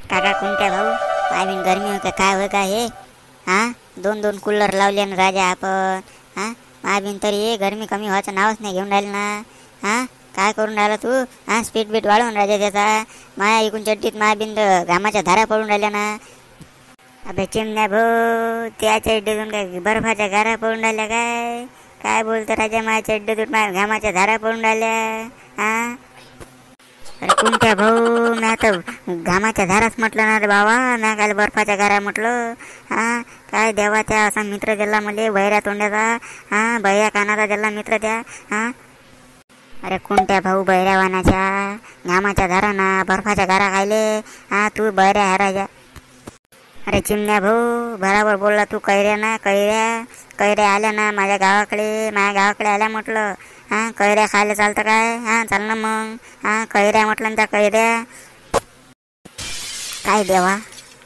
काका कोणत्या भाऊ आम्ही गरमी होते काय होय काय हे हा दोन दोन कूलर लावले ना राजा आपण हा आम्ही तरी हे गरमी कमी व्हायचं नावच नाही घेऊन राहिलं ना हा काय करून राहिला तू हा स्पीड बीट वाढवून राजा त्याचा माया इकून चड्डीत मायाबिंद घामाच्या धारा पडून राहिल्या ना. अबे चिमण्या भाऊ त्या चड्डीतून काय बर्फाच्या गारा पडून राहिल्या काय काय बोलतो राजा माझ्या चड्डीतून माझ्या घामाच्या धारा पडून राहिल्या हा. अरे कोणत्या भाऊ मी आता घामाच्या धाराच म्हटलं ना रे बाबा मी काय बर्फाच्या गारा म्हटलं हा. काय देवाच्या असा मित्र दिला मले बहिऱ्या तोंड्याचा हा बहिऱ्या कानाचा दिला मित्र त्या हा. अरे कोणत्या भाऊ बहिऱ्या वानाच्या घामाच्या धारा ना बर्फाच्या गारा खायले हा तू बहिऱ्या हा राजा. अरे चिमण्या भाऊ बराबर बोलला तू कैऱ्या ना कैऱ्या कैऱ्या आल्या ना माझ्या गावाकडे आल्या म्हटलं हा कैऱ्या खायला चालतं काय हा चाल ना मग हा कैऱ्या म्हटलं ना त्या कैऱ्या काय देवा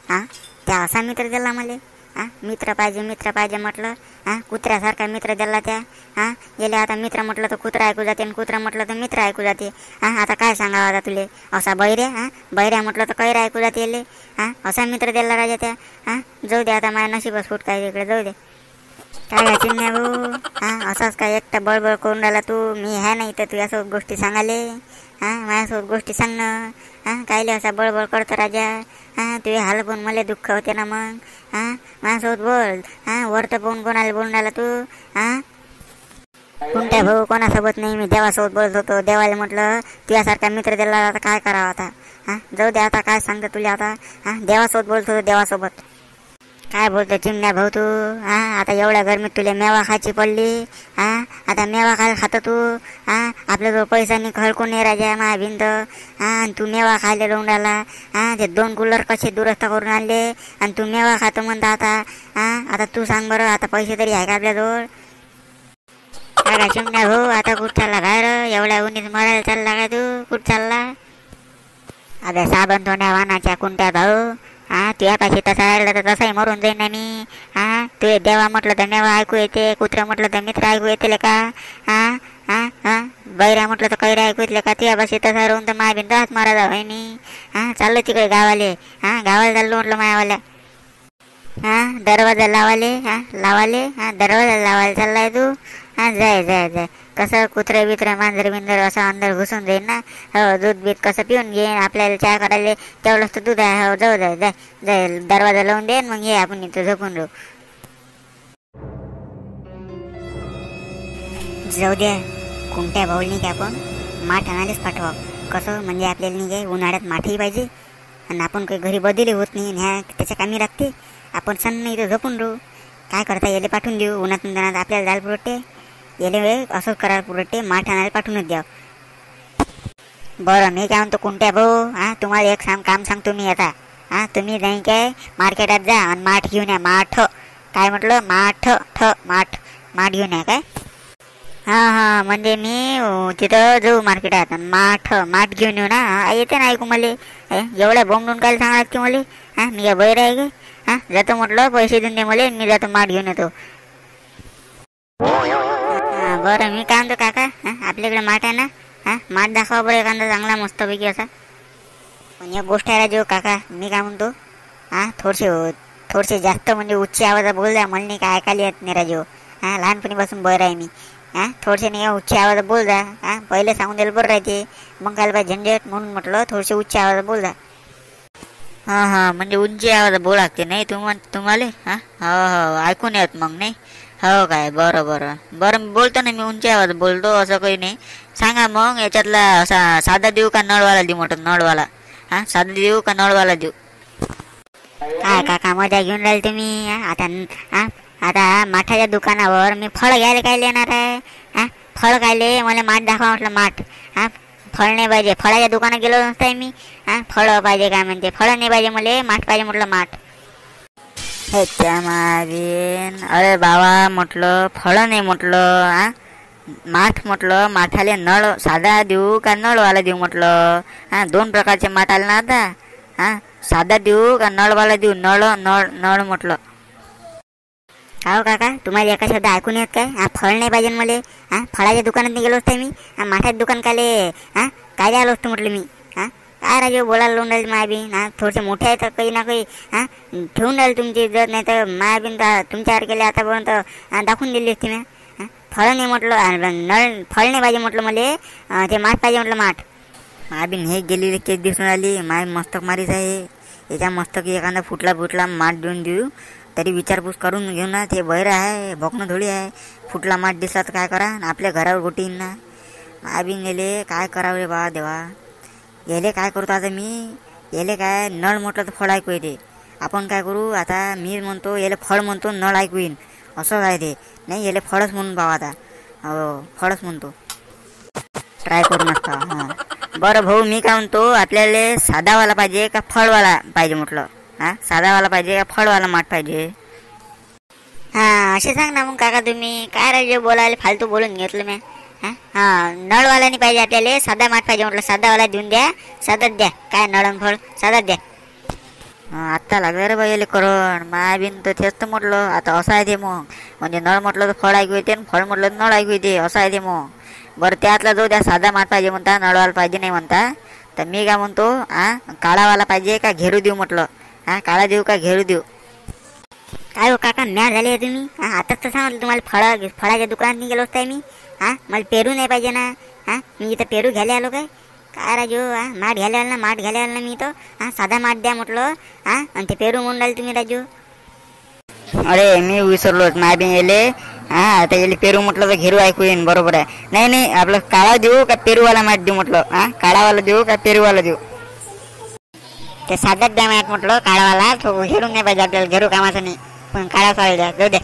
हा त्या असा मित्र दिला मला हा मित्र पाहिजे म्हटलं हा कुत्र्यासारखा मित्र दिला त्या हा गेले आता मित्र म्हटलं तर कुत्रा ऐकू जाते आणि कुत्रा म्हटलं तर मित्र ऐकू जाते हा. आता काय सांगावं आता तुले असा बैऱ्या हा बैऱ्या म्हटलं तर कैऱ्या ऐकू जाते येले हा असा मित्र दिला राजा त्या हा. जाऊ दे आता माझ्या नशीबच फूट काय तिकडे जाऊ दे. काय चिमण्या भाऊ हा असाच काय एकटा बळबळ करून राहिला तू मी ह्या नाही तर तुझ्यासोबत गोष्टी सांगाले हा माझ्यासोबत गोष्टी सांग ना हा कायले असा बळबळ करतो राजा हा तुझे हाल पण मला दुःख होते ना मग हा माझ्यासोबत बोल हा वरतं पाहून कोणाला बोलून राहिला तू हा. कोणत्या भाऊ कोणासोबत नाही मी देवासोबत बोलत होतो देवाला म्हटलं तुझ्यासारखा मित्र दिला आता काय करावं आता हा. जाऊ दे आता काय सांगतो तुला आता हा देवासोबत बोलत होतो देवासोबत. काय बोलतो चिमण्या भाऊ तू हा आता एवढ्या गरमीत तुला मेवा खायची पडली हा. आता मेवा खायला खातो तू हा आपल्याजवळ पैसा नाही खळकून नाही राजा माझ्या भिंत हा आणि तू मेवा खायला लावून राहिला हा. ते 2 कूलर कसे दुरुस्त करून आणले आणि तू मेवा खातो म्हणता आता हा. आता तू सांग बरं आता पैसे तरी आहे का आपल्याजवळ. काय चिमण्या भाऊ आता कुठं चालला बाहेर एवढ्या उन्हीत मरायला चालला काय तू कुठं चालला. अबे साबण तोंड्या वानाच्या कोणत्या भाऊ हा तुझ्यापाशी तसा राहिला तर तसाही मरून जाईन ना मी हा. तू देवा म्हटलं तर मेवा ऐकू येते कुत्रा म्हटलं तर मित्र ऐकू येते का हा हा हा. बैऱ्या म्हटलं तर कैऱ्या ऐकू येतले का तुझ्यापाशी तसा राहून तर माझ्या बिंद हात मारा जाऊ मी हा. चाललो तिकडे गावाले हा गावाला चाललो म्हटलं मायावाल्या हा. दरवाजा लावाले हा दरवाजा लावायला चाललाय तू हा. जाय जाय जाय कसं कुत्रे बित्र मांजर बिंजर असं अंदर घुसून जाईन ना हो. दूध बीत कसं पिऊन घेईन आपल्याला चहा करायला तेवढंच तर दूध आहे हो. जाऊ जाय जाय जाय दरवाजा लावून देईन मग ये आपण इथं झोपून राहू. जाऊ द्या कोणत्या भाऊनी की आपण माठ आणायलाच पाठवा कसं म्हणजे आपल्याला नाही काय उन्हाळ्यात माठही पाहिजे आणि आपण काही घरी बदली होत नाही ह्या त्याच्या कामी लागते. आपण सण इथं झोपून राहू काय करता याले पाठवून देऊ उन्हातून जाणार आपल्याला जायला पुरटे याले असंच करायला पुरटे माठ आणायला पाठवूनच द्या. बरं मी काय म्हणतो कोणत्या भाऊ हा तुम्हाला एक काम सांगतो मी आता हा. तुम्ही जाईन काय मार्केटात जा आणि माठ घेऊन या माठ काय म्हटलं माठ घेऊन या काय हां हां. म्हणजे मी तिथं जाऊ मार्केटात आणि माठ घेऊन येऊ ना येते ना ऐकू मला एवढ्या बोंबडून काय सांगणार की मला हा. मी काय बैर आहे की हा. जातो म्हटलं पैसे देऊन दे मला मी जातो माठ घेऊन येतो. बरं मी काय म्हणतो काका हा आपल्याकडे माठ आहे ना हा. माठ दाखवा बरं एखादा चांगला मस्तपैकी असा. पण एक गोष्ट आहे राजू काका मी काय म्हणतो हा थोडेसे जास्त म्हणजे उच्च आवाजात बोल जा मला नाही काय ऐकायला येत नाही राजू हा. लहानपणीपासून बरं आहे मी हा. थोडेसे नाही उच्च आवाजात बोल जा हा. पहिले सांगून द्यायला बरं राहते मग काय पाहिजे झंझट म्हणून म्हटलं थोडेसे उच्च आवाजात बोल जा. हां हां म्हणजे उंची आवाजात बोल लागते नाही तुम्हाला हां हो हो ऐकून येत मग नाही हो काय बरं बोलतो ना मी उंची आवाज बोलतो असं काही नाही. सांगा मग याच्यातला असा साधा देऊ का नळवाला देऊ म्हटलं नळवाला हा. साधा देऊ का नळवाला देऊ. काय काका मजा घेऊन राहील तुम्ही आता हा. आता माठाच्या दुकानावर मी फळ घ्यायला काय येणार आहे हा. फळ खायले मला माठ दाखवा म्हटलं माठ हा. फळ नाही पाहिजे फळाच्या दुकानात गेलो नसताय मी हा. फळं पाहिजे काय म्हणते फळं नाही पाहिजे मला माठ पाहिजे म्हटलं माठ ह्याच्या मागेन अरे बाबा म्हटलं फळं नाही म्हटलं हा. माठ म्हटलं माठाले नळ साधा देऊ का नळवाला देऊ म्हटलं हा. 2 प्रकारचे माठ आले ना आता हा. साधा देऊ का नळवाला देऊ नळ म्हटलं. हो काका तुम्हाला एका शब्द ऐकून येत काय हा. फळ नाही पाहिजे मला हा. फळाच्या दुकानात गेलो असतो मी हा. माठाच्या दुकान काले हा काय आलो असतो म्हटलं मी हा. काय राजू बोलायला लावून राहील मायाबीन? हा थोडेसे मोठे आहे तर काही ना काही हा ठेवून राहील तुमची इज्जत. नाही तर मायाबीन तुमच्यावर केले आतापर्यंत दाखवून दिली असती मी. फळ नाही म्हटलं, नळ फळ नाही पाहिजे म्हटलं मला, ते माठ पाहिजे म्हटलं माठ. मायाबीन हे गेलेली केस दिसून आली. माय मस्तक मारीच आहे. याच्या मस्तक एखादा फुटला माठ देऊन देऊ तरी विचारपूस करून घेऊ ना. ते बहिर आहे, भोकणं थोडी आहे. फुटला माठ दिसला तर काय करा, आपल्या घरावर गोटी येईन ना. मायाबीन गेले काय करावं रे बा देवा. याले काय करतो आता मी, याले काय नळ म्हटलं तर फळ ऐकू येते. आपण काय करू आता, मी म्हणतो याले फळ म्हणतो, नळ ऐकू येईन असं आहे ते. नाही याले फळच म्हणून पाहा आता. हो फळच म्हणतो, ट्राय करू नसता. हां बरं भाऊ, मी काय म्हणतो, आपल्याला साधावाला पाहिजे का फळवाला पाहिजे म्हटलं? हां साधावाला पाहिजे का फळवाला माठ पाहिजे? हां असे सांग ना मग काका, तुम्ही काय राजे बोलायला फालतू बोलून घेतलं मी. हां नळवाल्यानी पाहिजे आपल्याला, साधा माठ पाहिजे म्हटलं. साधावाला देऊन द्या, साधाच द्या. काय नळण फळ साधाच द्या. आत्ता लागलं रे बाई करण. मायाबीन तर तेच तर म्हटलं. आता असं आहे ते मग, म्हणजे नळ म्हटलं तर फळ ऐकू येते आणि फळ म्हटलं तर नळ ऐकू येते असं आहे ते मग. बरं त्यातला जो द्या, साधा माठ पाहिजे म्हणता, नळवाला पाहिजे नाही म्हणता, तर मी काय म्हणतो काळावाला पाहिजे का घेरू देऊ म्हटलं? काळा देऊ का घेरू देऊ? काय हो काका मॅच झाले तुम्ही? आताच तर सांगितलं तुम्हाला, फळाच्या दुकानात गेलो असताय मी. मला पेरू नाही पाहिजे ना. मी इथं पेरू घ्यायला आलो काय राजू? माठ घ्यायला आलो ना, माठ घ्यायला आलो ना मी इथं. साधा माठ द्या म्हटलं. आणि ते पेरू म्हणून राहिले तुम्ही राजू. अरे मी विसरलोच मायबीन येले. आता येले पेरू म्हटलं तर घेरू ऐकू येईन. बरोबर आहे. नाही आपलं काळा देऊ का पेरूवाला माठ देऊ म्हटलं? काळावाला देऊ का पेरूवाला देऊ? ते साधाच द्या माठ म्हटलं. काळावाला तो घेरून नाही पाहिजे आपल्याला, घेरू कामाचं नाही, पण काळा चालेल द्या, जाऊ द्या.